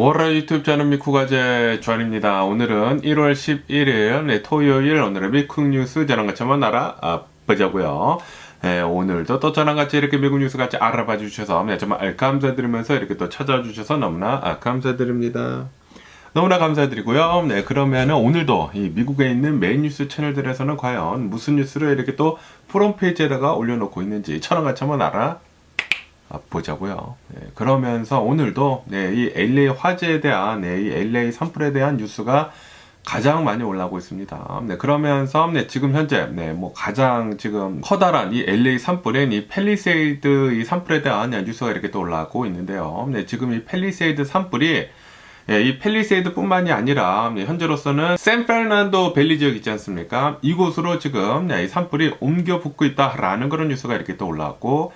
월요일 유튜브 채널 미쿠가제 주한입니다. 오늘은 1월 11일 토요일 오늘의 미쿡 뉴스 저랑같이 한번 알아보자고요. 오늘도 또 저랑같이 이렇게 미국 뉴스 같이 알아봐 주셔서 정말 감사드리면서 이렇게 또 찾아주셔서 너무나 감사드립니다. 너무나 감사드리고요. 그러면은 오늘도 이 미국에 있는 메인 뉴스 채널들에서는 과연 무슨 뉴스를 이렇게 또 프롬페이지에다가 올려놓고 있는지 저랑같이 한번 보자고요. 그러면서 오늘도 이 LA 화재에 대한 이 LA 산불에 대한 뉴스가 가장 많이 올라오고 있습니다. 그러면서 지금 현재 뭐 가장 지금 커다란 이 LA 산불인 이 팰리세이드 이 산불에 대한 뉴스가 이렇게 또 올라오고 있는데요. 지금 이 팰리세이드 산불이 이 팰리세이드뿐만이 아니라 현재로서는 샌페르난도 밸리 지역 있지 않습니까? 이곳으로 지금 이 산불이 옮겨 붙고 있다라는 그런 뉴스가 이렇게 또 올라왔고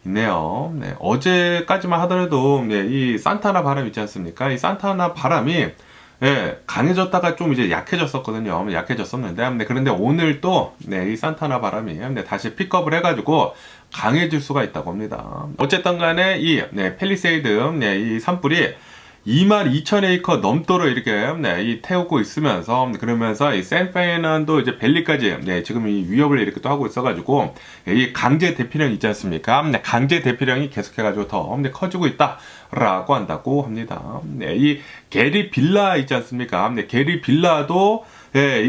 있네요. 어제까지만 하더라도 이 산타나 바람 있지 않습니까? 이 산타나 바람이 강해졌다가 좀 이제 약해졌었거든요. 약해졌었는데 그런데 오늘 또 이 산타나 바람이 다시 픽업을 해가지고 강해질 수가 있다고 합니다. 어쨌든 간에 이 팰리세이드 이 산불이 22,000에이커 넘도록 이렇게 이 태우고 있으면서 그러면서 이 샌페르난도 이제 밸리까지 지금 이 위협을 이렇게 또 하고 있어가지고 이 강제 대피령 있지 않습니까? 강제 대피령이 계속해가지고 더 커지고 있다라고 한다고 합니다. 이 게리 빌라 있지 않습니까? 게리 빌라도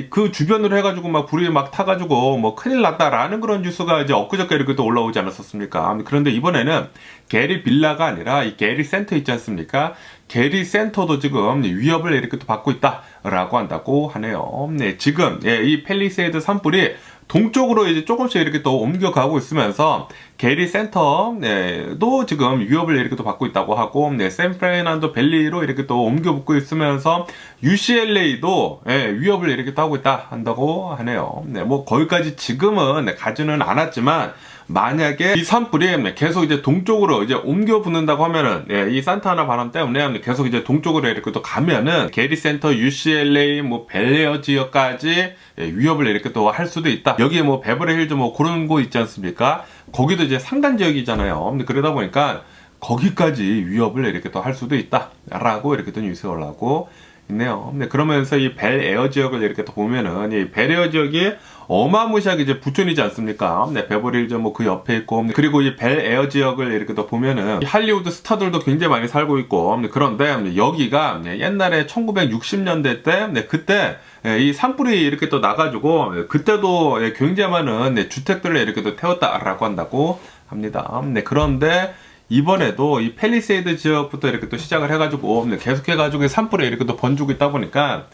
그 주변으로 해가지고 막 불이 막 타가지고 뭐 큰일 났다라는 그런 뉴스가 이제 엊그저께 이렇게 또 올라오지 않았었습니까? 그런데 이번에는 게리 빌라가 아니라 이 게리 센터 있지 않습니까? 게리 센터도 지금 위협을 이렇게 또 받고 있다라고 한다고 하네요. 지금 이 팰리세이드 산불이 동쪽으로 이제 조금씩 이렇게 또 옮겨가고 있으면서 게리 센터도 지금 위협을 이렇게 또 받고 있다고 하고 샌프란난도 밸리로 이렇게 또 옮겨 붙고 있으면서 UCLA도 위협을 이렇게 또 하고 있다 한다고 하네요. 뭐 거기까지 지금은 가지는 않았지만 만약에 이 산불이 계속 이제 동쪽으로 이제 옮겨 붙는다고 하면은 이 산타나 바람 때문에 계속 이제 동쪽으로 이렇게 또 가면은 게리 센터, UCLA, 뭐 벨레어 지역까지 위협을 이렇게 또 할 수도 있다. 여기에 뭐 베버리 힐즈 뭐 그런 곳 있지 않습니까? 거기도 이제 산간 지역이잖아요. 그러다 보니까 거기까지 위협을 이렇게 또 할 수도 있다라고 이렇게 또 뉴스가 올라오고 있네요. 그러면서 이 벨에어 지역을 이렇게 또 보면은 이 벨에어 지역이 어마무시하게 이제 부촌이지 않습니까? 베버리힐즈 뭐 그 옆에 있고 그리고 이 벨에어 지역을 이렇게 또 보면은 할리우드 스타들도 굉장히 많이 살고 있고 그런데 여기가 옛날에 1960년대 때 그때 이 산불이 이렇게 또 나가지고 그때도 굉장히 많은 주택들을 이렇게 또 태웠다라고 한다고 합니다. 그런데 이번에도 이 팰리세이드 지역부터 이렇게 또 시작을 해가지고 계속해가지고 산불에 이렇게 또 번지고 있다 보니까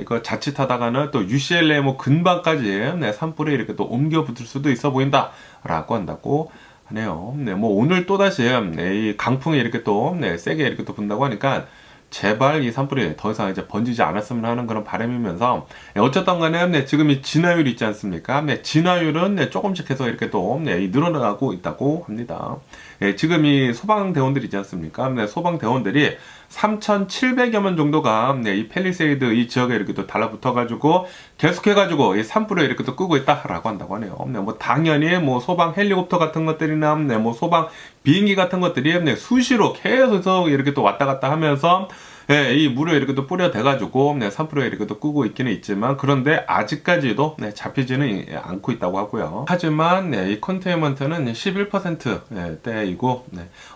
이거 자칫하다가는 또 UCLA 뭐 근방까지 산불에 이렇게 또 옮겨 붙을 수도 있어 보인다라고 한다고 하네요. 뭐 오늘 또다시 이 강풍이 이렇게 또 세게 이렇게 또 분다고 하니까 제발 이 산불이 더 이상 이제 번지지 않았으면 하는 그런 바람이면서 어쨌든 간에 지금 이 진화율이 있지 않습니까? 진화율은 조금씩 해서 이렇게 또 늘어나고 있다고 합니다. 지금 이 소방대원들이 있지 않습니까? 소방대원들이 3,700여 명 정도가 이 팰리세이드 이 지역에 이렇게 또 달라붙어가지고 계속해가지고 이 산불을 이렇게 또 끄고 있다라고 한다고 하네요. 뭐 당연히 뭐 소방 헬리콥터 같은 것들이나 뭐 소방 비행기 같은 것들이 수시로 계속 이렇게 또 왔다 갔다 하면서 이 물을 이렇게 또 뿌려대가지고 산불을 이렇게 또 끄고 있기는 있지만 그런데 아직까지도 잡히지는 않고 있다고 하고요. 하지만 이 컨테인먼트는 11%대이고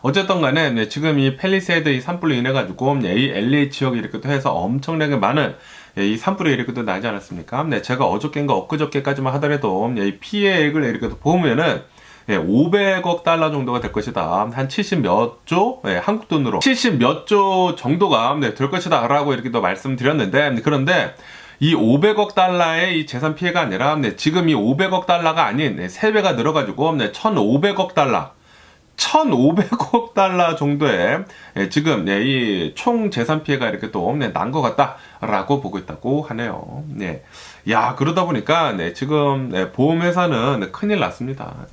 어쨌든 간에 지금 이 팰리세이드 이 산불로 인해 가지고 이 LA 지역이 이렇게 또 해서 엄청나게 많은 이 산불이 이렇게 또 나지 않았습니까? 제가 어저께인가 엊그저께까지만 하더라도 이 피해액을 이렇게 또 보면은 500억 달러 정도가 될 것이다. 한 70 몇 조? 한국 돈으로 70 몇 조 정도가 될 것이다 라고 이렇게 또 말씀드렸는데 그런데 이 500억 달러의 이 재산 피해가 아니라 지금 이 500억 달러가 아닌 3배가 늘어가지고 1,500억 달러 1,500억 달러 정도의 지금 이 총 재산 피해가 이렇게 또 난 것 같다라고 보고 있다고 하네요. 야, 그러다 보니까 지금 보험회사는 큰일 났습니다.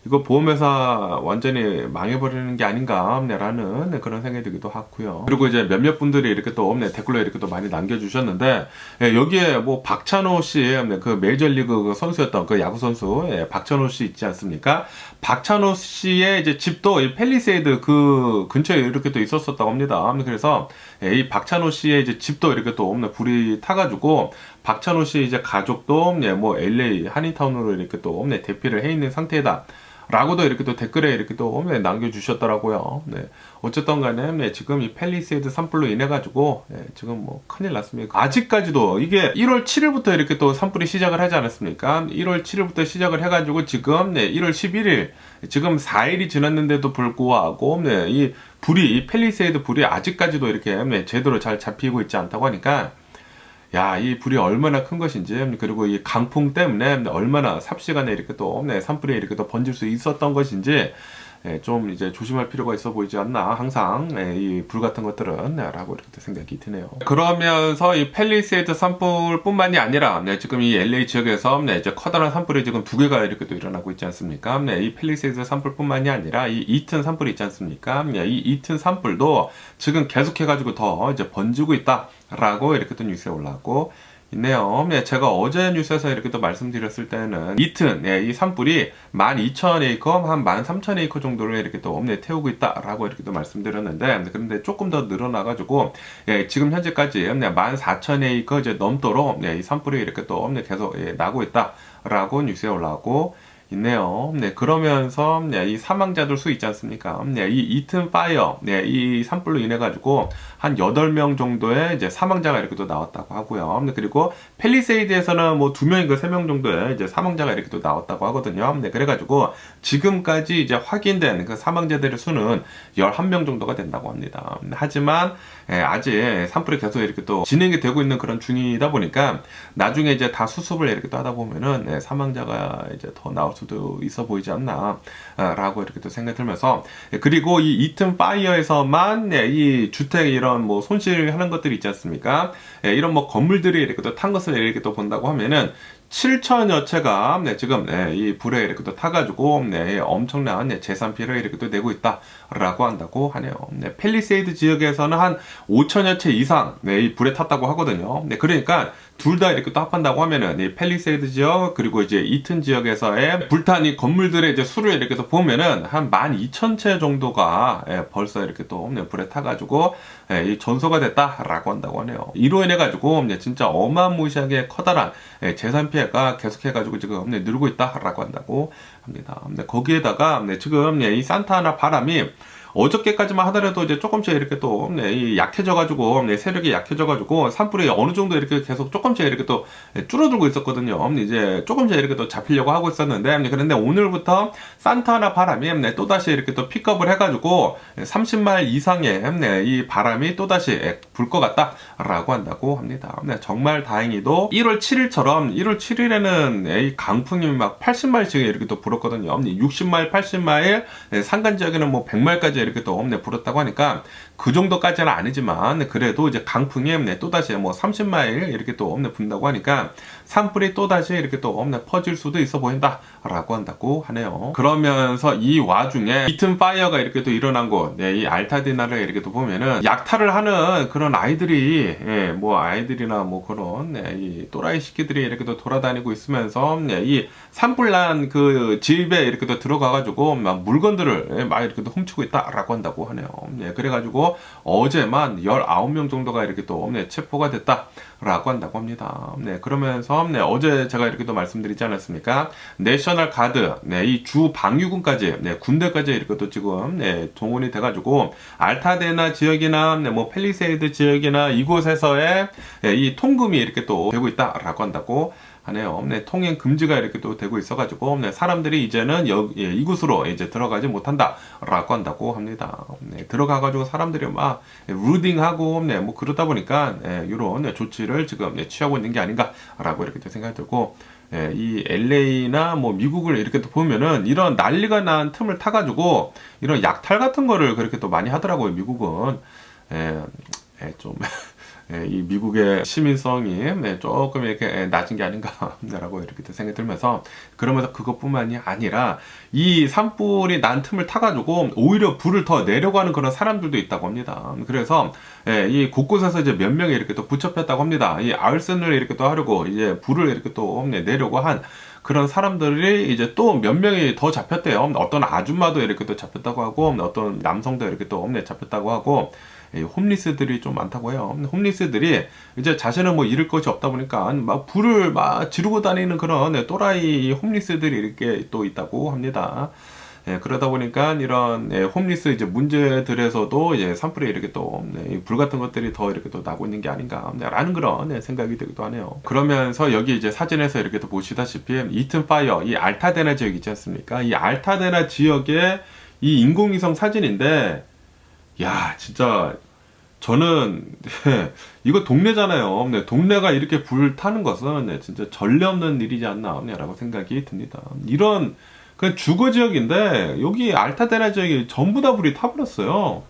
이거 보험회사 완전히 망해버리는 게 아닌가라는 그런 생각이 들기도 하고요. 그리고 이제 몇몇 분들이 이렇게 또 댓글로 이렇게 또 많이 남겨주셨는데 여기에 뭐 박찬호 씨 그 메이저리그 선수였던 그 야구 선수 박찬호 씨 있지 않습니까? 박찬호 씨의 이제 집 집도 이 팰리세이드 그 근처에 이렇게 또 있었었다고 합니다. 그래서 이 박찬호 씨의 이제 집도 이렇게 또 불이 타가지고 박찬호 씨 이제 가족도 뭐 LA 한인타운으로 이렇게 또 대피를 해 있는 상태다. 라고도 이렇게 또 댓글에 이렇게 또 남겨주셨더라고요. 네. 어쨌든 간에 지금 이 팰리세이드 산불로 인해 가지고 지금 뭐 큰일 났습니다. 아직까지도 이게 1월 7일부터 이렇게 또 산불이 시작을 하지 않았습니까? 1월 7일부터 시작을 해가지고 지금 1월 11일 지금 4일이 지났는데도 불구하고 이 불이 이 팰리세이드 불이 아직까지도 이렇게 제대로 잘 잡히고 있지 않다고 하니까 야, 이 불이 얼마나 큰 것인지, 그리고 이 강풍 때문에 얼마나 삽시간에 이렇게 또, 산불이 이렇게 또 번질 수 있었던 것인지, 좀 이제 조심할 필요가 있어 보이지 않나, 항상, 이 불 같은 것들은, 라고 이렇게 생각이 드네요. 그러면서 이 팰리세이드 산불 뿐만이 아니라, 지금 이 LA 지역에서, 이제 커다란 산불이 지금 2개가 이렇게 또 일어나고 있지 않습니까? 이 팰리세이드 산불 뿐만이 아니라, 이 이튼 산불이 있지 않습니까? 이 이튼 산불도 지금 계속해가지고 더 이제 번지고 있다. 라고 이렇게 또 뉴스에 올라왔고 있네요. 제가 어제 뉴스에서 이렇게 또 말씀드렸을 때는 이튼, 이 산불이 12,000에이커, 한 13,000에이커 정도를 이렇게 또 태우고 있다라고 이렇게 또 말씀드렸는데, 그런데 조금 더 늘어나가지고, 지금 현재까지 14,000에이커 이제 넘도록, 이 산불이 이렇게 또 계속 나고 있다라고 뉴스에 올라왔고, 있네요. 그러면서 이 사망자들 수 있지 않습니까? 이 이튼 파이어, 이 산불로 인해 가지고 한 8명 정도의 이제 사망자가 이렇게 또 나왔다고 하고요. 그리고 팰리세이드에서는 뭐 2명인가 3명 정도의 이제 사망자가 이렇게 또 나왔다고 하거든요. 그래가지고 지금까지 이제 확인된 그 사망자들의 수는 11명 정도가 된다고 합니다. 하지만 아직 산불이 계속 이렇게 또 진행이 되고 있는 그런 중이다 보니까 나중에 이제 다 수습을 이렇게 또 하다 보면은 사망자가 이제 더 나올 수도 있어 보이지 않나 라고 이렇게 또 생각이 들면서, 그리고 이 이튼 파이어에서만 이 주택 이런 뭐 손실하는 것들이 있지 않습니까? 이런 뭐 건물들이 이렇게 또 탄 것을 이렇게 또 본다고 하면은 7천여 채가 지금 이 불에 이렇게 또 타가지고 엄청난 재산 피해를 이렇게 또 내고 있다라고 한다고 하네요. 팰리세이드 지역에서는 한 5천여 채 이상 이 불에 탔다고 하거든요. 그러니까 둘 다 이렇게 또 합한다고 하면은 이 팰리세이드 지역 그리고 이제 이튼 지역에서의 불탄 이 건물들의 이제 수를 이렇게 또 보면은 한 12,000채 정도가 벌써 이렇게 또 불에 타가지고 이 전소가 됐다라고 한다고 하네요. 이로 인해 가지고 진짜 어마무시하게 커다란 재산 피해가 계속해가지고 지금 늘고 있다라고 한다고 합니다. 거기에다가 지금 이 산타아나 바람이 어저께까지만 하더라도 이제 조금씩 이렇게 또 약해져가지고 세력이 약해져가지고 산불이 어느 정도 이렇게 계속 조금씩 이렇게 또 줄어들고 있었거든요. 이제 조금씩 이렇게 또 잡히려고 하고 있었는데, 그런데 오늘부터 산타아나 바람이 또 다시 이렇게 또 픽업을 해가지고 30마일 이상의 이 바람이 또 다시 불 것 같다라고 한다고 합니다. 정말 다행히도 1월 7일처럼 1월 7일에는 이 강풍이 막 80마일씩 이렇게 또 불었거든요. 60마일, 80마일, 산간 지역에는 뭐 100마일까지 이렇게 또 불었다고 하니까 그 정도까지는 아니지만 그래도 이제 강풍이 또다시 뭐 30마일 이렇게 또 분다고 하니까 산불이 또다시 이렇게 또 퍼질 수도 있어 보인다라고 한다고 하네요. 그러면서 이 와중에 이튼 파이어가 이렇게 또 일어난 곳, 이 알타디나를 이렇게 또 보면은 약탈을 하는 그런 아이들이 뭐 아이들이나 뭐 그런 이 또라이 새끼들이 이렇게 또 돌아다니고 있으면서 이 산불난 그 집에 이렇게 또 들어가가지고 막 물건들을 막 이렇게 또 훔치고 있다라고 한다고 하네요. 그래가지고 어제만 19명 정도가 이렇게 또 체포가 됐다라고 한다고 합니다. 그러면서 어제 제가 이렇게 또 말씀드리지 않았습니까? 내셔널 가드, 이 주 방위군까지, 군대까지 이렇게 또 지금 동원이 돼가지고 알타데나 지역이나 뭐 팰리세이드 지역이나 이곳에서의 이 통금이 이렇게 또 되고 있다라고 한다고 하네요. 통행 금지가 이렇게 또 되고 있어가지고 사람들이 이제는 이곳으로 이제 들어가지 못한다라고 한다고 합니다. 들어가가지고 사람들이 막 루딩하고 뭐 그러다 보니까 이런 조치를 지금 취하고 있는 게 아닌가라고 이렇게 또 생각이 들고, 이 LA나 뭐 미국을 이렇게 또 보면은 이런 난리가 난 틈을 타가지고 이런 약탈 같은 거를 그렇게 또 많이 하더라고요. 미국은 좀 이 미국의 시민성이 조금 이렇게 낮은 게 아닌가라고 이렇게 생각이 들면서, 그러면서 그것뿐만이 아니라 이 산불이 난 틈을 타가지고 오히려 불을 더 내려고 하는 그런 사람들도 있다고 합니다. 그래서 이 곳곳에서 이제 몇 명이 이렇게 또 붙잡혔다고 합니다. 이 아울슨을 이렇게 또 하려고 이제 불을 이렇게 또 내려고 한 그런 사람들이 이제 또 몇 명이 더 잡혔대요. 어떤 아줌마도 이렇게 또 잡혔다고 하고, 어떤 남성도 이렇게 또 잡혔다고 하고, 홈리스들이 좀 많다고 해요. 홈리스들이 이제 자신은 뭐 잃을 것이 없다 보니까 막 불을 막 지르고 다니는 그런 또라이 홈리스들이 이렇게 또 있다고 합니다. 그러다 보니까 이런 홈리스 이제 문제들에서도 산불에 이렇게 또 불 같은 것들이 더 이렇게 또 나고 있는 게 아닌가라는 그런 생각이 들기도 하네요. 그러면서 여기 이제 사진에서 이렇게 또 보시다시피 이튼 파이어, 이 알타데나 지역 있지 않습니까? 이 알타데나 지역의 이 인공위성 사진인데, 야, 진짜 저는 이거 동네잖아요. 동네가 이렇게 불 타는 것은 진짜 전례 없는 일이지 않나라고 생각이 듭니다. 이런 그냥 주거 지역인데 여기 알타데나 지역이 전부 다 불이 타버렸어요.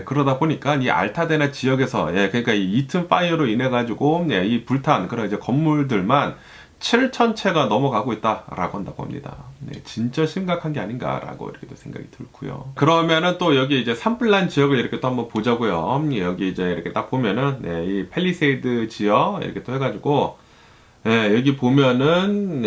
그러다 보니까 이 알타데나 지역에서 그러니까 이 이튼 파이어로 인해 가지고 이 불탄 그런 이제 건물들만 7,000채가 넘어가고 있다라고 한다고 합니다. 진짜 심각한 게 아닌가라고 이렇게 생각이 들고요. 그러면은 또 여기 이제 산불난 지역을 이렇게 또 한번 보자고요. 여기 이제 이렇게 딱 보면은 이 팰리세이드 지역 이렇게 또 해가지고 여기 보면은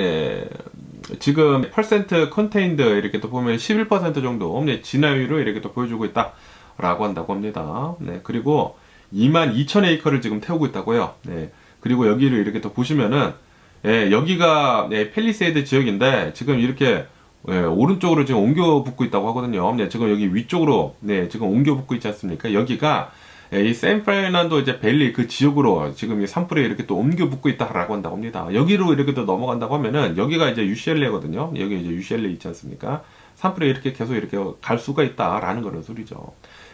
지금 퍼센트 컨테인드 이렇게 또 보면 11% 정도 진화율을 이렇게 또 보여주고 있다라고 한다고 합니다. 그리고 22,000에이커를 지금 태우고 있다고요. 그리고 여기를 이렇게 또 보시면은 여기가 팰리세이드 지역인데 지금 이렇게 오른쪽으로 지금 옮겨 붙고 있다고 하거든요. 지금 여기 위쪽으로 지금 옮겨 붙고 있지 않습니까? 여기가 이 샌프란난도 이제 밸리 그 지역으로 지금 이 산불에 이렇게 또 옮겨 붙고 있다라고 한다고 합니다. 여기로 이렇게 또 넘어간다고 하면은 여기가 이제 UCLA거든요. 여기 이제 UCLA 있지 않습니까? 산불에 이렇게 계속 이렇게 갈 수가 있다라는 그런 소리죠.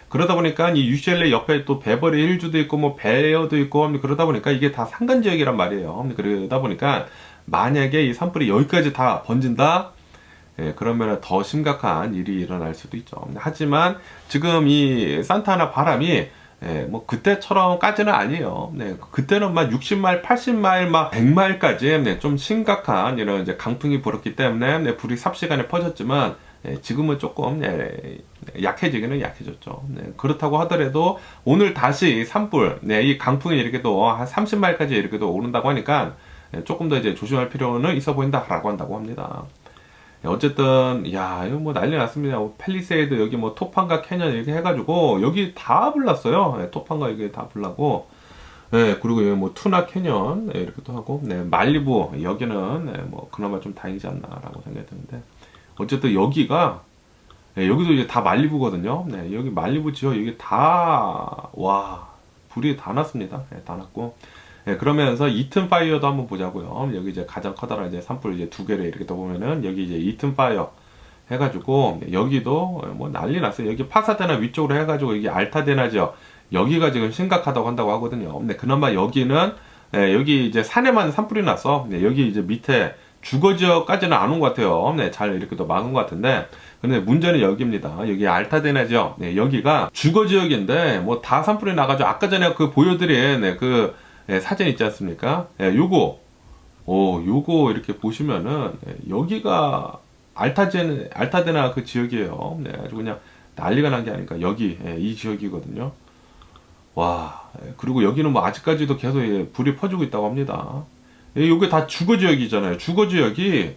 그러다 보니까 이 UCLA 옆에 또 베버리 힐즈도 있고 뭐 베어도 있고 그러다 보니까 이게 다 산간 지역이란 말이에요. 그러다 보니까 만약에 이 산불이 여기까지 다 번진다, 그러면 더 심각한 일이 일어날 수도 있죠. 하지만 지금 이 산타나 바람이 뭐 그때처럼까지는 아니에요. 그때는 막 60마일, 80마일, 막 100마일까지 좀 심각한 이런 이제 강풍이 불었기 때문에 불이 삽시간에 퍼졌지만 지금은 조금 약해지기는 약해졌죠. 그렇다고 하더라도 오늘 다시 산불, 이 강풍이 이렇게 또 한 30마일까지 이렇게 또 오른다고 하니까 조금 더 이제 조심할 필요는 있어 보인다라고 한다고 합니다. 어쨌든 야 이거 뭐 난리 났습니다. 팰리세이드 여기 뭐 토판가 캐년 이렇게 해가지고 여기 다 불났어요. 토판가 이게 다 불나고 그리고 여기 뭐 투나 캐년 이렇게 또 하고 말리부 여기는 뭐 그나마 좀 다행이지 않나라고 생각이 드는데 어쨌든 여기가 여기도 이제 다 말리부거든요. 여기 말리부 지역 여기 다 불이 다 났습니다. 다 났고 그러면서 이튼 파이어도 한번 보자고요. 여기 이제 가장 커다란 이제 산불 이제 두 개를 이렇게 또 보면은 여기 이제 이튼 파이어 해가지고 여기도 뭐 난리 났어요. 여기 파사데나 위쪽으로 해가지고 여기 알타데나 지역 여기가 지금 심각하다고 한다고 하거든요. 그나마 여기는 여기 이제 산에만 산불이 나서 여기 이제 밑에 주거 지역까지는 안 온 것 같아요. 잘 이렇게 또 막은 것 같은데 근데 문제는 여기입니다. 여기 알타데나 지역 여기가 주거 지역인데 뭐 다 산불이 나가지고 아까 전에 그 보여드린 그 사진 있지 않습니까? 요거 이렇게 보시면은 여기가 알타데나 그 지역이에요. 아주 그냥 난리가 난 게 아닐까. 여기 이 지역이거든요. 그리고 여기는 뭐 아직까지도 계속 불이 퍼지고 있다고 합니다. 이게 다 주거 지역이잖아요. 주거 지역이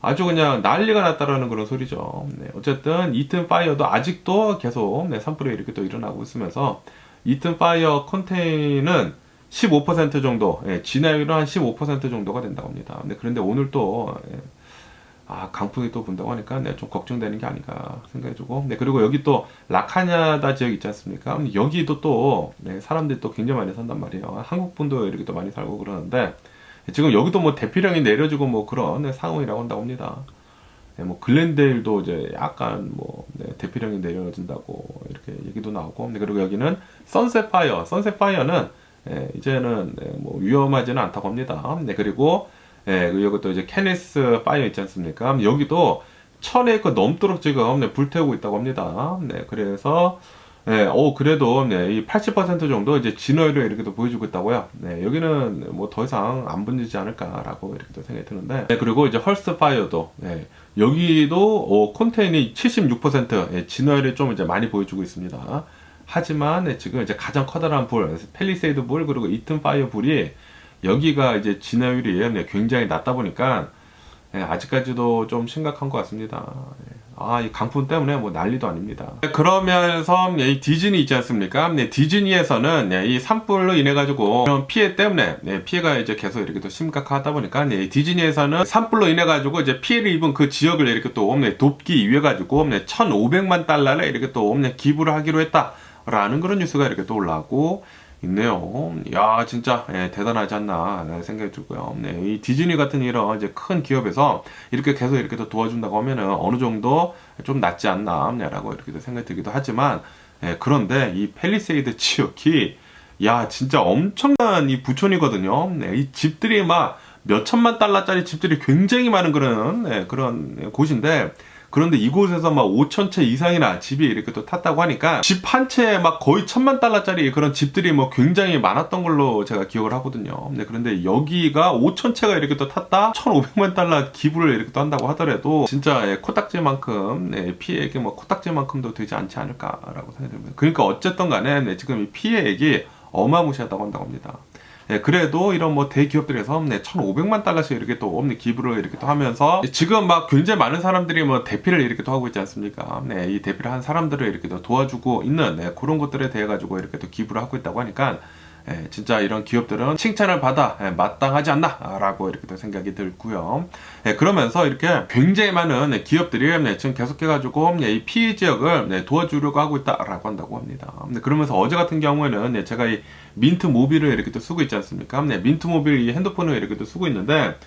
아주 그냥 난리가 났다라는 그런 소리죠. 어쨌든 이튼 파이어도 아직도 계속 산불이 이렇게 또 일어나고 있으면서 이튼 파이어 컨테인은 15% 정도, 진화율은 한 15% 정도가 된다고 합니다. 그런데 오늘 또 강풍이 또 분다고 하니까 좀 걱정되는 게 아닌가 생각해주고 그리고 여기 또 라카냐다 지역 있지 않습니까? 여기도 또 사람들이 또 굉장히 많이 산단 말이에요. 한국 분도 이렇게 또 많이 살고 그러는데 지금 여기도 뭐 대피령이 내려지고 뭐 그런 상황이라고 한다고 합니다. 뭐 글렌데일도 이제 약간 뭐 대피령이 내려진다고 이렇게 얘기도 나오고 그리고 여기는 선셋파이어는 이제는 뭐 위험하지는 않다고 합니다. 그리고 여기 또 이제 케네스 파이어 있지 않습니까? 여기도 1000에이커 넘도록 지금 불태우고 있다고 합니다. 그래서 그래도 이 80% 정도 이제 진화율을 이렇게 또 보여주고 있다고요. 여기는 뭐 더 이상 안 번지지 않을까라고 이렇게 또 생각이 드는데 그리고 이제 헐스트 파이어도 여기도 콘테인이 76% 진화율이 좀 이제 많이 보여주고 있습니다. 하지만 지금 이제 가장 커다란 불, 팰리세이드 불 그리고 이튼 파이어 불이 여기가 이제 진화율이 굉장히 낮다 보니까 아직까지도 좀 심각한 것 같습니다. 이 강풍 때문에 뭐 난리도 아닙니다. 그러면서 이 디즈니 있지 않습니까? 디즈니에서는 이 산불로 인해 가지고 이런 피해 때문에 피해가 이제 계속 이렇게 또 심각하다 보니까 디즈니에서는 산불로 인해 가지고 이제 피해를 입은 그 지역을 이렇게 또 돕기 위해 가지고 1,500만 달러를 이렇게 또 기부를 하기로 했다라는 그런 뉴스가 이렇게 또 올라오고 있네요. 야, 진짜 대단하지 않나 생각이 들고요. 이 디즈니 같은 이런 이제 큰 기업에서 이렇게 계속 이렇게 또 도와준다고 하면은 어느 정도 좀 낫지 않나라고 이렇게 생각이 들기도 하지만, 그런데 이 팰리세이드 지역이 진짜 엄청난 이 부촌이거든요. 이 집들이 막 몇천만 달러짜리 집들이 굉장히 많은 그런 곳인데, 그런데 이곳에서 막 5천 채 이상이나 집이 이렇게 또 탔다고 하니까 집 한 채에 막 거의 1,000만 달러짜리 그런 집들이 뭐 굉장히 많았던 걸로 제가 기억을 하거든요. 그런데 여기가 5천 채가 이렇게 또 탔다? 1,500만 달러 기부를 이렇게 또 한다고 하더라도 진짜 코딱지만큼 피해액이 뭐 코딱지만큼도 되지 않지 않을까라고 생각이 듭니다. 그러니까 어쨌든 간에 지금 이 피해액이 어마무시하다고 한다고 합니다. 그래도 이런 뭐 대기업들에서 1,500만 달러씩 이렇게 또 기부를 이렇게 또 하면서 지금 막 굉장히 많은 사람들이 뭐 대피를 이렇게 또 하고 있지 않습니까? 이 대피를 한 사람들을 이렇게 또 도와주고 있는 그런 것들에 대해 가지고 이렇게 또 기부를 하고 있다고 하니까 진짜 이런 기업들은 칭찬을 받아 마땅하지 않나라고 이렇게 또 생각이 들고요. 그러면서 이렇게 굉장히 많은 기업들이 지금 계속해가지고 이 피해 지역을 도와주려고 하고 있다라고 한다고 합니다. 그러면서 어제 같은 경우에는 제가 이 민트 모빌을 이렇게 또 쓰고 있지 않습니까? 민트 모빌 이 핸드폰을 이렇게 또 쓰고 있는데,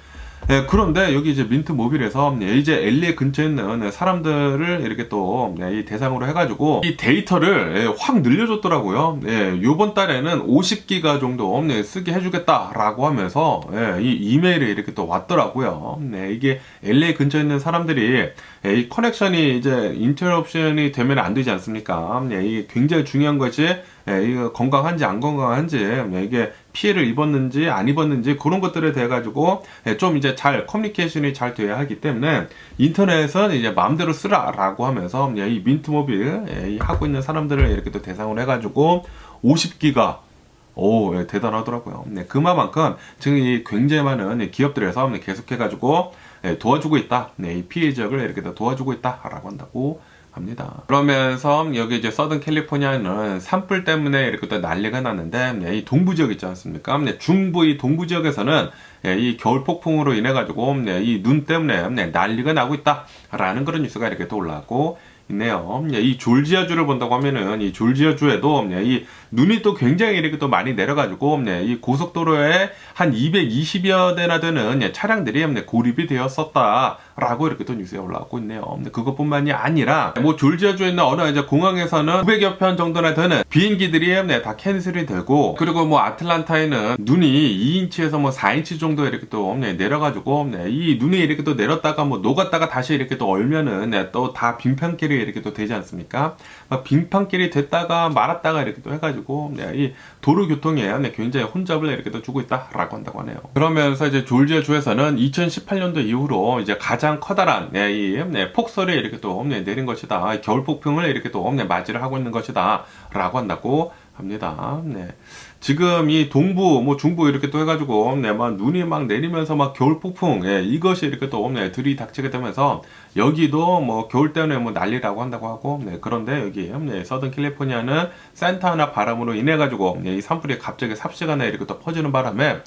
그런데 여기 이제 민트 모빌에서 이제 LA 근처에 있는 사람들을 이렇게 또 이 대상으로 해가지고 이 데이터를 확 늘려줬더라고요. 요번 달에는 50기가 정도 쓰게 해주겠다라고 하면서 이 이메일이 이렇게 또 왔더라고요. 이게 LA 근처에 있는 사람들이 이 커넥션이 이제 인터럽션이 되면 안 되지 않습니까? 이게 굉장히 중요한 것이 이거 건강한지 안 건강한지, 이게 피해를 입었는지 안 입었는지 그런 것들에 대해 가지고 좀 이제 잘 커뮤니케이션이 잘 돼야 하기 때문에 인터넷은 이제 마음대로 쓰라라고 하면서 이 민트모빌 하고 있는 사람들을 이렇게 또 대상으로 해가지고 50기가 대단하더라고요. 그만큼 지금 이 굉장히 많은 기업들에서 계속해가지고 도와주고 있다. 이 피해 지역을 이렇게 또 도와주고 있다라고 한다고 합니다. 그러면서 여기 이제 서든 캘리포니아는 산불 때문에 이렇게 또 난리가 났는데, 이 동부 지역 있지 않습니까? 중부 이 동부 지역에서는 이 겨울 폭풍으로 인해 가지고 이 눈 때문에 난리가 나고 있다라는 그런 뉴스가 이렇게 또 올라오고 있네요. 이 졸지아주를 본다고 하면은 이 졸지아주에도 이 눈이 또 굉장히 이렇게 또 많이 내려가지고 이 고속도로에 한 220여 대나 되는 차량들이 고립이 되었었다라고 이렇게 또 뉴스에 올라오고 있네요. 그것뿐만이 아니라 뭐 졸지아주에 있는 어느 이제 공항에서는 900여 편 정도나 되는 비행기들이 다 캔슬이 되고, 그리고 뭐 아틀란타에는 눈이 2인치에서 뭐 4인치 정도 이렇게 또 내려가지고 이 눈이 이렇게 또 내렸다가 뭐 녹았다가 다시 이렇게 또 얼면은 또 다 빙판길이 이렇게 또 되지 않습니까? 막 빙판길이 됐다가 말았다가 이렇게 또 해가지고 이 도로 교통에 굉장히 혼잡을 이렇게 또 주고 있다라고 한다고 하네요. 그러면서 이제 졸지아주에서는 2018년도 이후로 이제 가장 커다란 이 폭설이 이렇게 또 내린 것이다. 겨울 폭풍을 이렇게 또 맞이를 하고 있는 것이다라고 한다고 합니다. 지금 이 동부, 뭐 중부 이렇게 또 해가지고 막 눈이 막 내리면서 막 겨울 폭풍 이것이 이렇게 또 들이닥치게 되면서 여기도 뭐 겨울 때문에 뭐 난리라고 한다고 하고, 그런데 여기 서든 캘리포니아는 산타나 바람으로 인해 가지고 이 산불이 갑자기 삽시간에 이렇게 또 퍼지는 바람에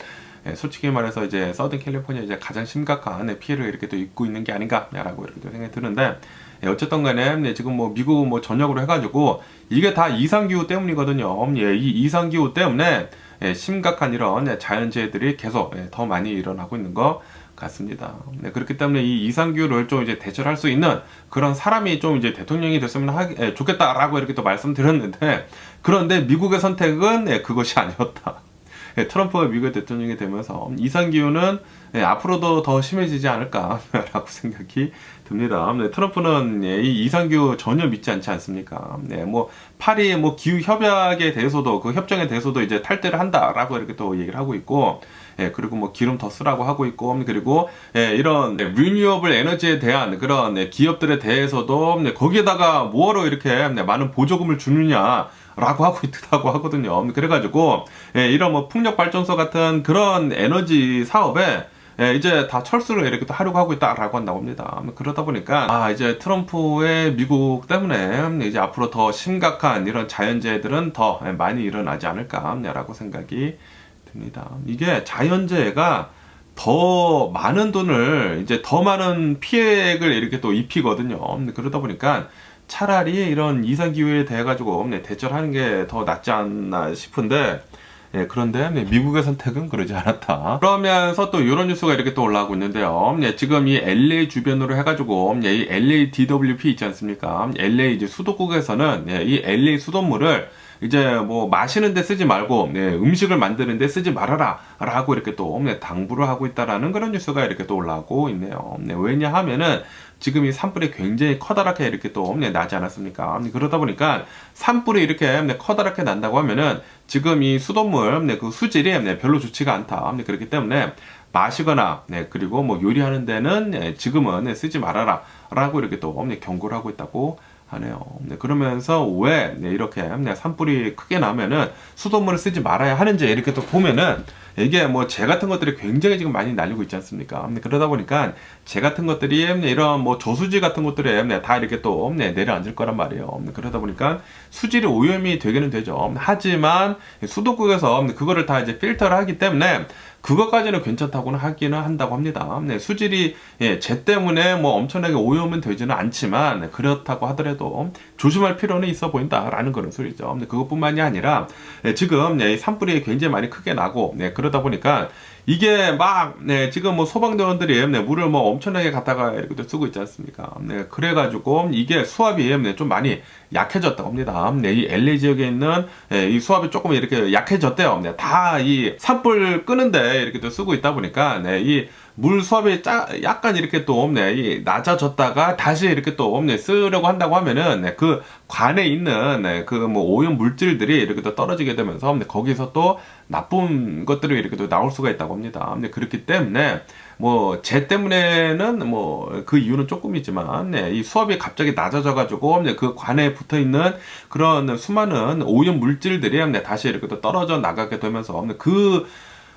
솔직히 말해서 이제 서든 캘리포니아 이제 가장 심각한 피해를 이렇게 또 입고 있는 게 아닌가라고 이렇게 또 생각이 드는데, 어쨌든 간에 지금 뭐 미국 뭐 전역으로 해가지고 이게 다 이상기후 때문이거든요. 이 이상기후 때문에 심각한 이런 자연재해들이 계속 더 많이 일어나고 있는 것 같습니다. 그렇기 때문에 이 이상기후를 좀 이제 대처할 수 있는 그런 사람이 좀 이제 대통령이 됐으면 좋겠다라고 이렇게 또 말씀드렸는데, 그런데 미국의 선택은 그것이 아니었다. 트럼프가 미국의 대통령이 되면서 이상기후는 앞으로도 더 심해지지 않을까라고 생각이 듭니다. 트럼프는 이 이상기후 전혀 믿지 않지 않습니까? 뭐 파리 뭐 기후 협약에 대해서도 그 협정에 대해서도 이제 탈퇴를 한다라고 이렇게 또 얘기를 하고 있고, 그리고 뭐 기름 더 쓰라고 하고 있고, 그리고 이런 리뉴어블 에너지에 대한 그런 기업들에 대해서도 거기에다가 뭐하러 이렇게 많은 보조금을 주느냐 라고 하고 있다고 하거든요. 그래가지고 이런 뭐 풍력 발전소 같은 그런 에너지 사업에 이제 다 철수를 이렇게 또 하려고 하고 있다라고 한다고 합니다. 그러다 보니까 이제 트럼프의 미국 때문에 이제 앞으로 더 심각한 이런 자연재해들은 더 많이 일어나지 않을까라고 생각이 듭니다. 이게 자연재해가 더 많은 돈을 이제 더 많은 피해를 이렇게 또 입히거든요. 그러다 보니까 차라리 이런 이상기후에 대해 가지고 대처하는 게 더 낫지 않나 싶은데, 그런데 미국의 선택은 그러지 않았다. 그러면서 또 이런 뉴스가 이렇게 또 올라오고 있는데요. 지금 이 LA 주변으로 해가지고 이 LA DWP 있지 않습니까? LA 이제 수도국에서는 이 LA 수돗물을 이제 뭐 마시는 데 쓰지 말고 음식을 만드는 데 쓰지 말아라 라고 이렇게 또 당부를 하고 있다라는 그런 뉴스가 이렇게 또 올라오고 있네요. 왜냐하면은 지금 이 산불이 굉장히 커다랗게 이렇게 또 나지 않았습니까? 그러다 보니까 산불이 이렇게 커다랗게 난다고 하면은 지금 이 수돗물 그 수질이 별로 좋지가 않다. 그렇기 때문에 마시거나 그리고 뭐 요리하는 데는 지금은 쓰지 말아라 라고 이렇게 또 경고를 하고 있다고 하네요. 그러면서 왜 이렇게 산불이 크게 나면은 수돗물을 쓰지 말아야 하는지 이렇게 또 보면은 이게 뭐 재 같은 것들이 굉장히 지금 많이 날리고 있지 않습니까? 그러다 보니까 재 같은 것들이 이런 뭐 저수지 같은 것들에 다 이렇게 또 내려앉을 거란 말이에요. 그러다 보니까 수질이 오염이 되기는 되죠. 하지만 수도국에서 그거를 다 이제 필터를 하기 때문에 그것까지는 괜찮다고는 하기는 한다고 합니다. 수질이 재 때문에 뭐 엄청나게 오염은 되지는 않지만 그렇다고 하더라도 조심할 필요는 있어 보인다라는 그런 소리죠. 그것뿐만이 아니라 지금 산불이 굉장히 많이 크게 나고 그러다 보니까 이게 막 지금 뭐 소방대원들이 물을 뭐 엄청나게 갖다가 이렇게 쓰고 있지 않습니까? 그래가지고 이게 수압이 좀 많이 약해졌다고 합니다. 이 LA 지역에 있는 이 수압이 조금 이렇게 약해졌대요. 다 이 산불 끄는데 이렇게 또 쓰고 있다 보니까 이 물 수압이 약간 이렇게 또 낮아졌다가 다시 이렇게 또 쓰려고 한다고 하면은 그 관에 있는 그 뭐 오염 물질들이 이렇게 또 떨어지게 되면서 거기서 또 나쁜 것들이 이렇게 또 나올 수가 있다고 합니다. 그렇기 때문에 뭐 재 때문에는 뭐 그 이유는 조금이지만 이 수압이 갑자기 낮아져 가지고 그 관에 붙어 있는 그런 수많은 오염 물질들이 다시 이렇게 또 떨어져 나가게 되면서 그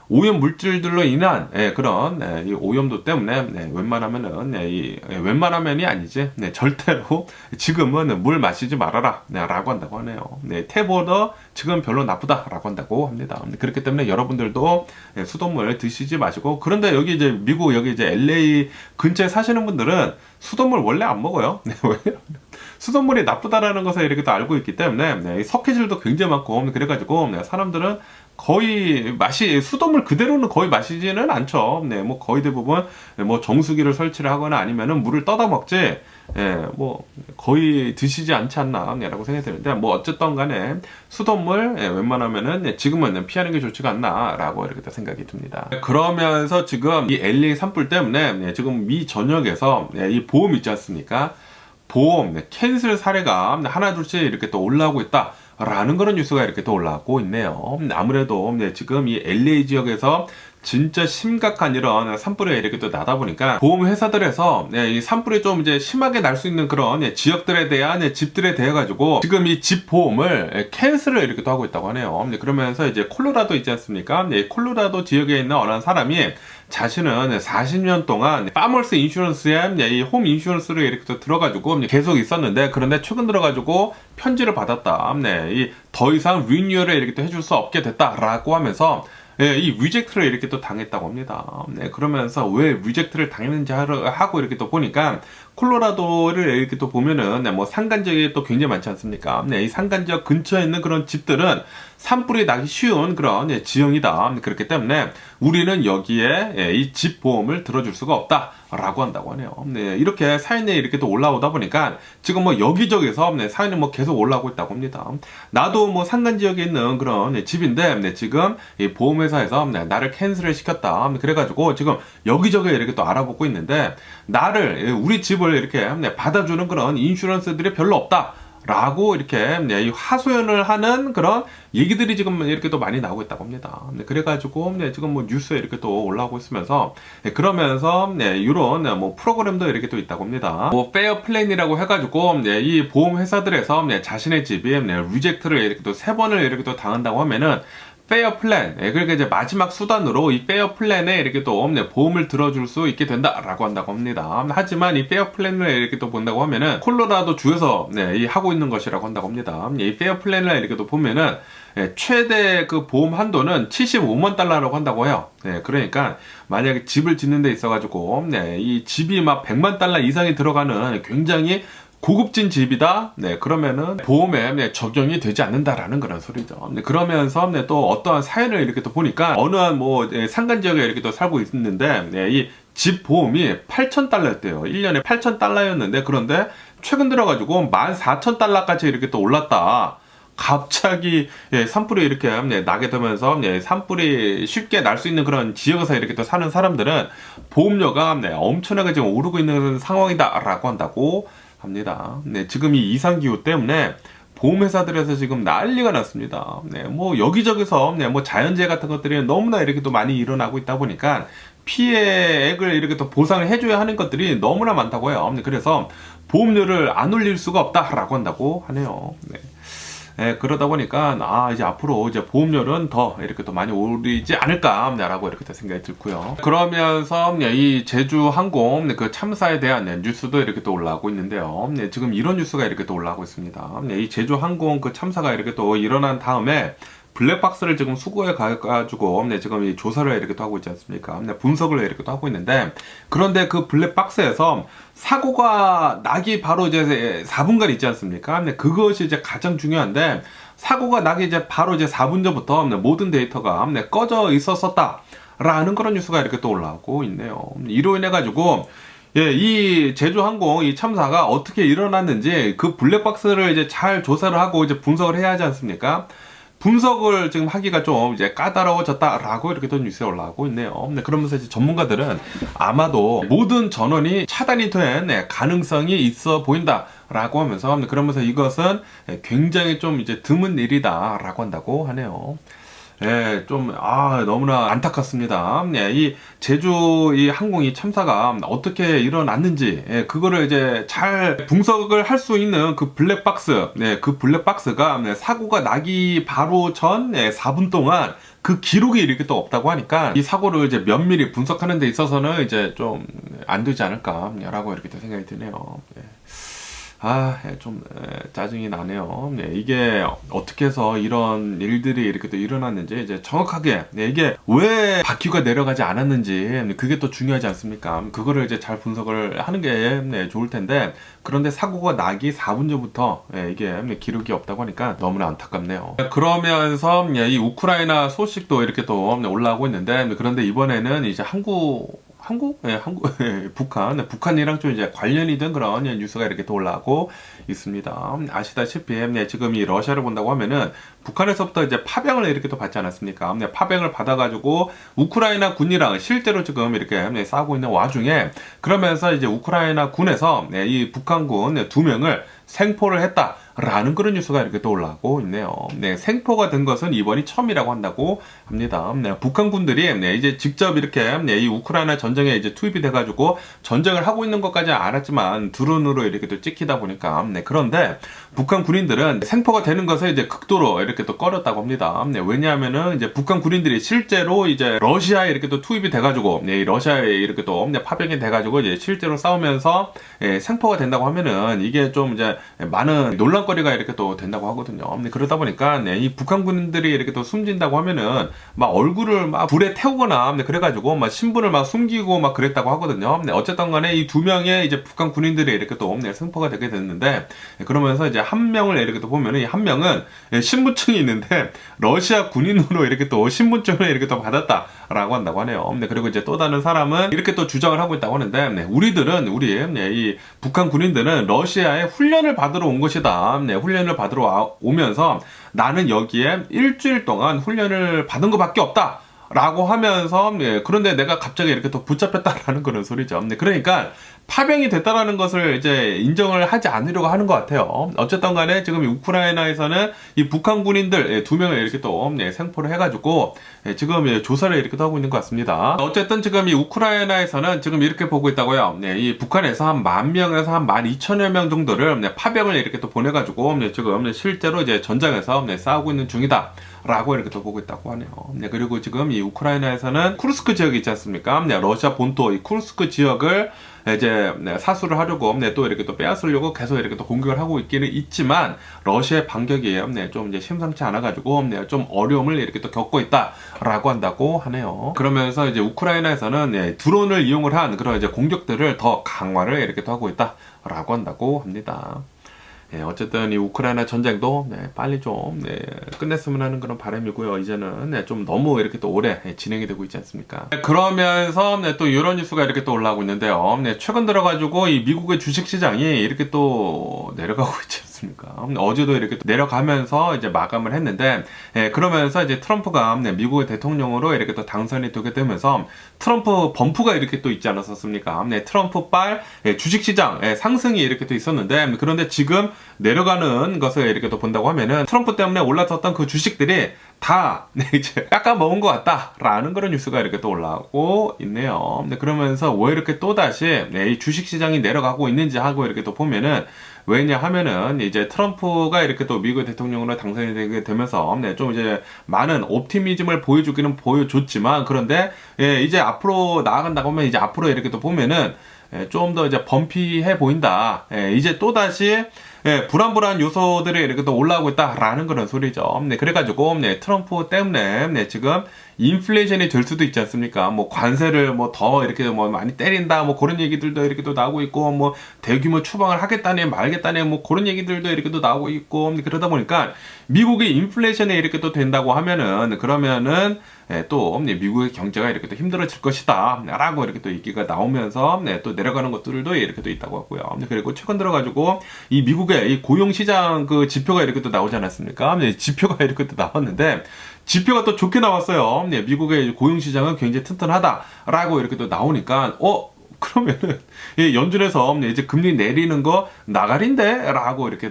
오염 물질들로 인한 그런 이 오염도 때문에 웬만하면은 웬만하면이 아니지 절대로 지금은 물 마시지 말아라 라고 한다고 하네요. 탭보다 지금 별로 나쁘다라고 한다고 합니다. 그렇기 때문에 여러분들도 수돗물 드시지 마시고, 그런데 여기 이제 미국 여기 이제 LA 근처에 사시는 분들은 수돗물 원래 안 먹어요. 왜요? 수돗물이 나쁘다라는 것을 이렇게 또 알고 있기 때문에 석회질도 굉장히 많고 그래가지고 사람들은 거의 수돗물 그대로는 거의 마시지는 않죠. 뭐 거의 대부분 뭐 정수기를 설치를 하거나 아니면은 물을 떠다 먹지, 뭐 거의 드시지 않지 않나라고 생각이 드는데, 뭐 어쨌든 간에 수돗물 웬만하면은 지금은 피하는 게 좋지가 않나라고 이렇게 생각이 듭니다. 그러면서 지금 이 LA 산불 때문에 지금 미 전역에서 이 보험 있지 않습니까? 보험 캔슬 사례가 하나 둘씩 이렇게 또 올라오고 있다 라는 그런 뉴스가 이렇게 또 올라오고 있네요. 아무래도 지금 이 LA 지역에서 진짜 심각한 이런 산불이 이렇게 또 나다 보니까 보험 회사들에서 이 산불이 좀 이제 심하게 날 수 있는 그런 지역들에 대한 집들에 대해 가지고 지금 이 집 보험을 캔슬을 이렇게 또 하고 있다고 하네요. 그러면서 이제 콜로라도 있지 않습니까? 콜로라도 지역에 있는 어느 사람이 자신은 40년 동안 파머스 인슈런스에 이 홈 인슈런스를 이렇게 또 들어가지고 계속 있었는데, 그런데 최근 들어가지고 편지를 받았다. 이 더 이상 리뉴얼을 이렇게 또 해줄 수 없게 됐다라고 하면서 이 리젝트를 이렇게 또 당했다고 합니다. 그러면서 왜 리젝트를 당했는지 하고 이렇게 또 보니까 콜로라도를 이렇게 또 보면은 뭐 산간 지역이 또 굉장히 많지 않습니까? 이 산간 지역 근처에 있는 그런 집들은 산불이 나기 쉬운 그런 지형이다. 그렇기 때문에 우리는 여기에 이 집 보험을 들어줄 수가 없다 라고 한다고 하네요. 이렇게 사연이 이렇게 또 올라오다 보니까 지금 뭐 여기저기서 사연이 뭐 계속 올라오고 있다고 합니다. 나도 뭐 산간 지역에 있는 그런 집인데 지금 이 보험회사에서 나를 캔슬을 시켰다. 그래가지고 지금 여기저기 이렇게 또 알아보고 있는데, 나를 우리 집을 이렇게 받아주는 그런 인슈런스들이 별로 없다 라고 이렇게 하소연을 하는 그런 얘기들이 지금 이렇게 또 많이 나오고 있다고 합니다. 그래가지고 지금 뭐 뉴스에 이렇게 또 올라오고 있으면서 그러면서 이런 뭐 프로그램도 이렇게 또 있다고 합니다. 뭐 페어 플랜이라고 해가지고 이 보험 회사들에서 자신의 집이 리젝트를 이렇게 또 3번을 이렇게 또 당한다고 하면은 페어 플랜, 그러니까 이제 마지막 수단으로 이 페어 플랜에 이렇게 또 보험을 들어줄 수 있게 된다라고 한다고 합니다. 하지만 이 페어 플랜을 이렇게 또 본다고 하면은 콜로라도 주에서 이 하고 있는 것이라고 한다고 합니다. 이 페어 플랜을 이렇게 또 보면은 최대 그 보험 한도는 75만 달러라고 한다고 해요. 그러니까 만약에 집을 짓는 데 있어가지고 이 집이 막 100만 달러 이상이 들어가는 굉장히 고급진 집이다. 그러면은 보험에 적용이 되지 않는다라는 그런 소리죠. 그러면서 또 어떠한 사연을 이렇게 또 보니까 어느 한 산간 지역에 이렇게 또 살고 있는데 이 집 보험이 8,000달러였대요. 1년에 8,000달러였는데 그런데 최근 들어가지고 14,000달러까지 이렇게 또 올랐다. 갑자기 산불이 이렇게 나게 되면서 산불이 쉽게 날 수 있는 그런 지역에서 이렇게 또 사는 사람들은 보험료가 엄청나게 지금 오르고 있는 상황이다라고 한다고 합니다. 지금 이 이상기후 때문에 보험회사들에서 지금 난리가 났습니다. 뭐 여기저기서 뭐 자연재해 같은 것들이 너무나 이렇게 또 많이 일어나고 있다 보니까 피해액을 이렇게 또 보상을 해줘야 하는 것들이 너무나 많다고 해요. 그래서 보험료를 안 올릴 수가 없다라고 한다고 하네요. 그러다 보니까 이제 앞으로 이제 보험료는 더 이렇게 또 많이 오르지 않을까라고 이렇게 또 생각이 들고요. 그러면서 이 제주항공 그 참사에 대한 뉴스도 이렇게 또 올라오고 있는데요. 지금 이런 뉴스가 이렇게 또 올라오고 있습니다. 이 제주항공 그 참사가 이렇게 또 일어난 다음에 블랙박스를 지금 수거해 가지고 지금 이 조사를 이렇게 또 하고 있지 않습니까? 분석을 이렇게 또 하고 있는데 그런데 그 블랙박스에서 사고가 나기 바로 이제 4분간 있지 않습니까? 그것이 이제 가장 중요한데 사고가 나기 이제 바로 이제 4분 전부터 모든 데이터가 꺼져 있었다라는 그런 뉴스가 이렇게 또 올라오고 있네요. 이로 인해 가지고 이 제주항공 이 참사가 어떻게 일어났는지 그 블랙박스를 이제 잘 조사를 하고 이제 분석을 해야 하지 않습니까? 분석을 지금 하기가 좀 이제 까다로워졌다라고 이렇게 또 뉴스에 올라오고 있네요. 그러면서 이제 전문가들은 아마도 모든 전원이 차단이 된 가능성이 있어 보인다라고 하면서 그러면서 이것은 굉장히 좀 이제 드문 일이다라고 한다고 하네요. 좀 너무나 안타깝습니다. 이 제주 이 항공이 참사가 어떻게 일어났는지 그거를 이제 잘 분석을 할 수 있는 그 블랙박스, 그 블랙박스가 사고가 나기 바로 전 4분 동안 그 기록이 이렇게 또 없다고 하니까 이 사고를 이제 면밀히 분석하는 데 있어서는 이제 좀 안 되지 않을까라고 이렇게 또 생각이 드네요. 좀 짜증이 나네요. 이게 어떻게 해서 이런 일들이 이렇게 또 일어났는지 이제 정확하게 이게 왜 바퀴가 내려가지 않았는지 그게 또 중요하지 않습니까? 그거를 이제 잘 분석을 하는 게 좋을 텐데 그런데 사고가 나기 4분 전부터 이게 기록이 없다고 하니까 너무나 안타깝네요. 그러면서 이 우크라이나 소식도 이렇게 또 올라오고 있는데 그런데 이번에는 이제 북한이랑 좀 이제 관련이 된 그런 뉴스가 이렇게 또 올라오고 있습니다. 아시다시피 지금 이 러시아를 본다고 하면은 북한에서부터 이제 파병을 이렇게 또 받지 않았습니까? 파병을 받아가지고 우크라이나 군이랑 실제로 지금 이렇게 싸우고 있는 와중에 그러면서 이제 우크라이나 군에서 이 북한군 2명을 생포를 했다라는 그런 뉴스가 이렇게 또 올라오고 있네요. 생포가 된 것은 이번이 처음이라고 한다고 합니다. 북한 군들이 이제 직접 이렇게 이 우크라이나 전쟁에 이제 투입이 돼가지고 전쟁을 하고 있는 것까지 알았지만 드론으로 이렇게 또 찍히다 보니까 그런데 북한 군인들은 생포가 되는 것을 이제 극도로 이렇게 또 꺼렸다고 합니다. 왜냐하면은 이제 북한 군인들이 실제로 이제 러시아에 이렇게 또 투입이 돼가지고 러시아에 이렇게 또 파병이 돼가지고 이제 실제로 싸우면서 생포가 된다고 하면은 이게 좀 이제 많은 논란거리가 이렇게 또 된다고 하거든요. 그러다 보니까 이 북한 군인들이 이렇게 또 숨진다고 하면은 막 얼굴을 막 불에 태우거나 그래가지고 막 신분을 막 숨기고 막 그랬다고 하거든요. 어쨌든 간에 이 2명의 이제 북한 군인들이 이렇게 또 생포가 되게 됐는데 그러면서 이제 한 명을 이렇게 또 보면은 이 한 명은 신분증이 있는데 러시아 군인으로 이렇게 또 신분증을 이렇게 또 받았다라고 한다고 하네요. 그리고 이제 또 다른 사람은 이렇게 또 주장을 하고 있다고 하는데 우리 이 북한 군인들은 러시아에 훈련을 받으러 온 것이다. 훈련을 받으러 오면서 나는 여기에 일주일 동안 훈련을 받은 것밖에 없다. 라고 하면서 그런데 내가 갑자기 이렇게 또 붙잡혔다라는 그런 소리죠. 그러니까 파병이 됐다라는 것을 이제 인정을 하지 않으려고 하는 것 같아요. 어쨌든 간에 지금 우크라이나에서는 이 북한 군인들 2명을 이렇게 또 생포를 해가지고 지금 조사를 이렇게 또 하고 있는 것 같습니다. 어쨌든 지금 이 우크라이나에서는 지금 이렇게 보고 있다고요. 이 북한에서 한 10,000명에서 한 12,000여 명 정도를 파병을 이렇게 또 보내가지고 지금 실제로 이제 전장에서 싸우고 있는 중이다. 라고 이렇게 또 보고 있다고 하네요. 그리고 지금 이 우크라이나에서는 쿠르스크 지역이 있지 않습니까? 러시아 본토 이 쿠르스크 지역을 이제 사수를 하려고 또 이렇게 또 빼앗으려고 계속 이렇게 또 공격을 하고 있기는 있지만 러시아의 반격이 좀 이제 심상치 않아가지고 좀 어려움을 이렇게 또 겪고 있다라고 한다고 하네요. 그러면서 이제 우크라이나에서는 드론을 이용을 한 그런 이제 공격들을 더 강화를 이렇게 또 하고 있다라고 한다고 합니다. 어쨌든 이 우크라이나 전쟁도 빨리 좀 끝냈으면 하는 그런 바람이고요. 이제는 좀 너무 이렇게 또 오래 진행이 되고 있지 않습니까? 그러면서 또 이런 뉴스가 이렇게 또 올라오고 있는데요. 최근 들어가지고 이 미국의 주식시장이 이렇게 또 내려가고 있지 않습니까? 어제도 이렇게 또 내려가면서 이제 마감을 했는데 그러면서 이제 트럼프가 미국의 대통령으로 이렇게 또 당선이 되게 되면서 트럼프 범프가 이렇게 또 있지 않았었습니까? 트럼프발 주식시장 상승이 이렇게 또 있었는데 그런데 지금 내려가는 것을 이렇게 또 본다고 하면은 트럼프 때문에 올랐었던 그 주식들이 다 이제 깎아 먹은 것 같다라는 그런 뉴스가 이렇게 또 올라오고 있네요. 그러면서 왜 이렇게 또 다시 이 주식시장이 내려가고 있는지 하고 이렇게 또 보면은 왜냐 하면은 이제 트럼프가 이렇게 또 미국 대통령으로 당선이 되게 되면서 좀 이제 많은 옵티미즘을 보여주기는 보여줬지만 그런데 이제 앞으로 나아간다고 하면 이제 앞으로 이렇게 또 보면은 좀 더 이제 범피해 보인다. 이제 또 다시 불안불안 요소들이 이렇게 또 올라오고 있다라는 그런 소리죠. 그래가지고 트럼프 때문에 지금 인플레이션이 될 수도 있지 않습니까? 뭐 관세를 뭐 더 이렇게 뭐 많이 때린다, 뭐 그런 얘기들도 이렇게 또 나오고 있고, 뭐 대규모 추방을 하겠다네, 말겠다네, 뭐 그런 얘기들도 이렇게 또 나오고 있고, 그러다 보니까 미국이 인플레이션이 이렇게 또 된다고 하면은 그러면은 또 미국의 경제가 이렇게 또 힘들어질 것이다 라고 이렇게 또 얘기가 나오면서 또 내려가는 것들도 이렇게 또 있다고 하고요. 그리고 최근 들어가지고 이 미국의 이 고용시장 그 지표가 이렇게 또 나오지 않았습니까? 지표가 이렇게 또 나왔는데 지표가 또 좋게 나왔어요. 미국의 고용시장은 굉장히 튼튼하다라고 이렇게 또 나오니까 그러면은 연준에서 이제 금리 내리는 거 나가린데 라고 이렇게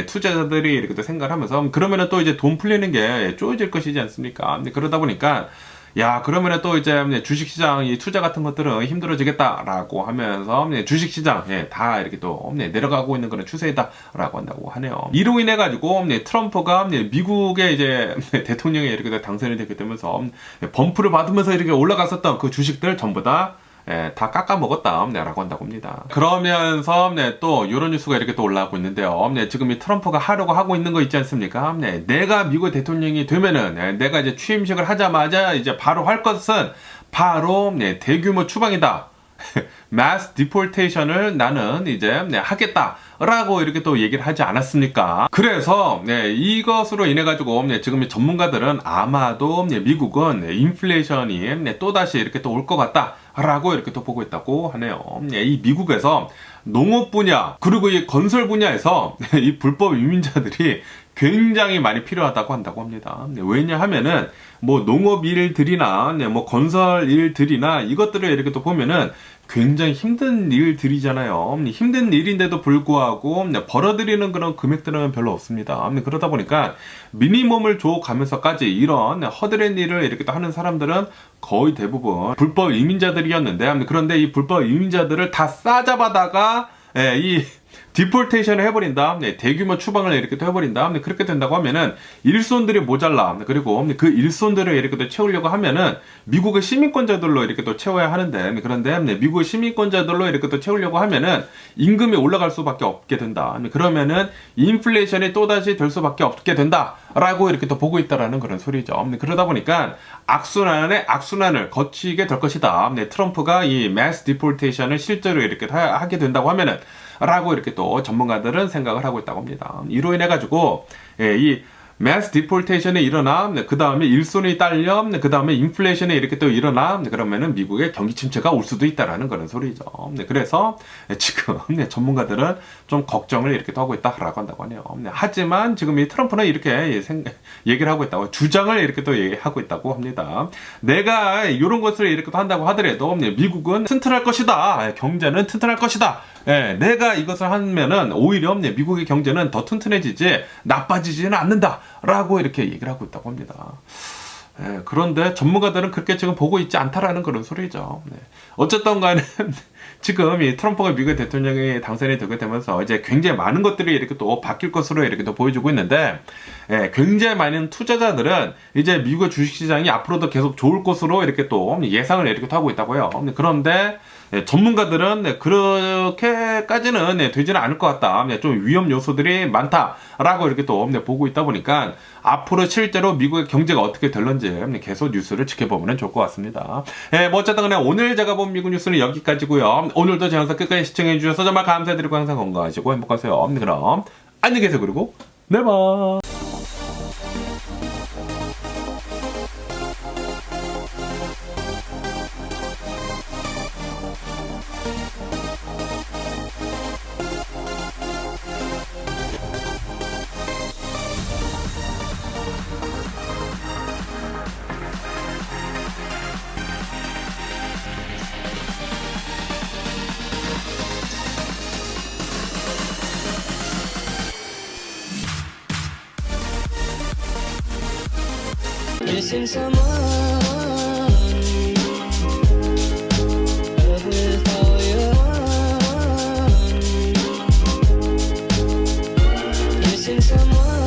투자자들이 이렇게 또 생각을 하면서 그러면은 또 이제 돈 풀리는 게 쪼여질 것이지 않습니까? 그러다 보니까 야 그러면은 또 이제 주식시장 이 투자 같은 것들은 힘들어지겠다라고 하면서 주식시장 다 이렇게 또 내려가고 있는 그런 추세이다라고 한다고 하네요. 이로 인해 가지고 트럼프가 미국의 이제 대통령이 이렇게 당선이 되게 되면서 범프를 받으면서 이렇게 올라갔었던 그 주식들 전부 다 깎아 먹었다 라고 한다고 합니다. 그러면서 또 이런 뉴스가 이렇게 또 올라오고 있는데요. 지금 이 트럼프가 하려고 하고 있는 거 있지 않습니까? 내가 미국 대통령이 되면은 내가 이제 취임식을 하자마자 이제 바로 할 것은 바로 대규모 추방이다. mass deportation을 나는 이제 하겠다라고 이렇게 또 얘기를 하지 않았습니까? 그래서 이것으로 인해 가지고 지금 전문가들은 아마도 미국은 인플레이션이 또다시 이렇게 또 올 것 같다라고 이렇게 또 보고 있다고 하네요. 이 미국에서 농업 분야 그리고 이 건설 분야에서 이 불법 이민자들이 굉장히 많이 필요하다고 한다고 합니다. 왜냐하면은 뭐 농업 일들이나 뭐 건설 일들이나 이것들을 이렇게 또 보면은 굉장히 힘든 일들이잖아요. 힘든 일인데도 불구하고 벌어들이는 그런 금액들은 별로 없습니다. 그러다 보니까 미니멈을 줘가면서까지 이런 허드렛 일을 이렇게 또 하는 사람들은 거의 대부분 불법 이민자들이었는데 그런데 이 불법 이민자들을 다 싸잡아다가 이 디폴테이션을 해버린다. 대규모 추방을 이렇게 또 해버린다. 그렇게 된다고 하면은 일손들이 모자라. 그리고 그 일손들을 이렇게 또 채우려고 하면은 미국의 시민권자들로 이렇게 또 채워야 하는데 그런데 미국의 시민권자들로 이렇게 또 채우려고 하면은 임금이 올라갈 수밖에 없게 된다. 그러면은 인플레이션이 또다시 될 수밖에 없게 된다라고 이렇게 또 보고 있다라는 그런 소리죠. 그러다 보니까 악순환에 악순환을 거치게 될 것이다. 트럼프가 이 mass deportation을 실제로 이렇게 하게 된다고 하면은 라고 이렇게 또 전문가들은 생각을 하고 있다고 합니다. 이로 인해 가지고 이 매스 디폴테이션이 일어나, 그 다음에 일손이 딸려, 그 다음에 인플레이션이 이렇게 또 일어나, 그러면은 미국의 경기 침체가 올 수도 있다라는 그런 소리죠. 그래서 지금 전문가들은 좀 걱정을 이렇게 또 하고 있다라고 한다고 하네요. 하지만 지금 이 트럼프는 이렇게 얘기를 하고 있다고, 주장을 이렇게 또 얘기하고 있다고 합니다. 내가 이런 것을 이렇게 또 한다고 하더라도 미국은 튼튼할 것이다. 경제는 튼튼할 것이다. 예, 내가 이것을 하면은 오히려 미국의 경제는 더 튼튼해지지 나빠지지는 않는다 라고 이렇게 얘기를 하고 있다고 합니다. 예, 그런데 전문가들은 그렇게 지금 보고 있지 않다라는 그런 소리죠. 네. 어쨌든 간에 지금 이 트럼프가 미국의 대통령이 당선이 되게 되면서 이제 굉장히 많은 것들이 이렇게 또 바뀔 것으로 이렇게 또 보여주고 있는데, 예, 굉장히 많은 투자자들은 이제 미국의 주식시장이 앞으로도 계속 좋을 것으로 이렇게 또 예상을 이렇게 또 하고 있다고요. 그런데 전문가들은 그렇게까지는 되지는 않을 것 같다. 좀 위험 요소들이 많다라고 이렇게 또 보고 있다 보니까 앞으로 실제로 미국의 경제가 어떻게 될런지 계속 뉴스를 지켜보면 좋을 것 같습니다. 뭐 어쨌든 간에 오늘 제가 본 미국 뉴스는 여기까지고요. 오늘도 제 영상 끝까지 시청해 주셔서 정말 감사드리고 항상 건강하시고 행복하세요. 그럼 안녕히 계세요. 그리고 네 봐. Missing someone with all your heart. Missing someone.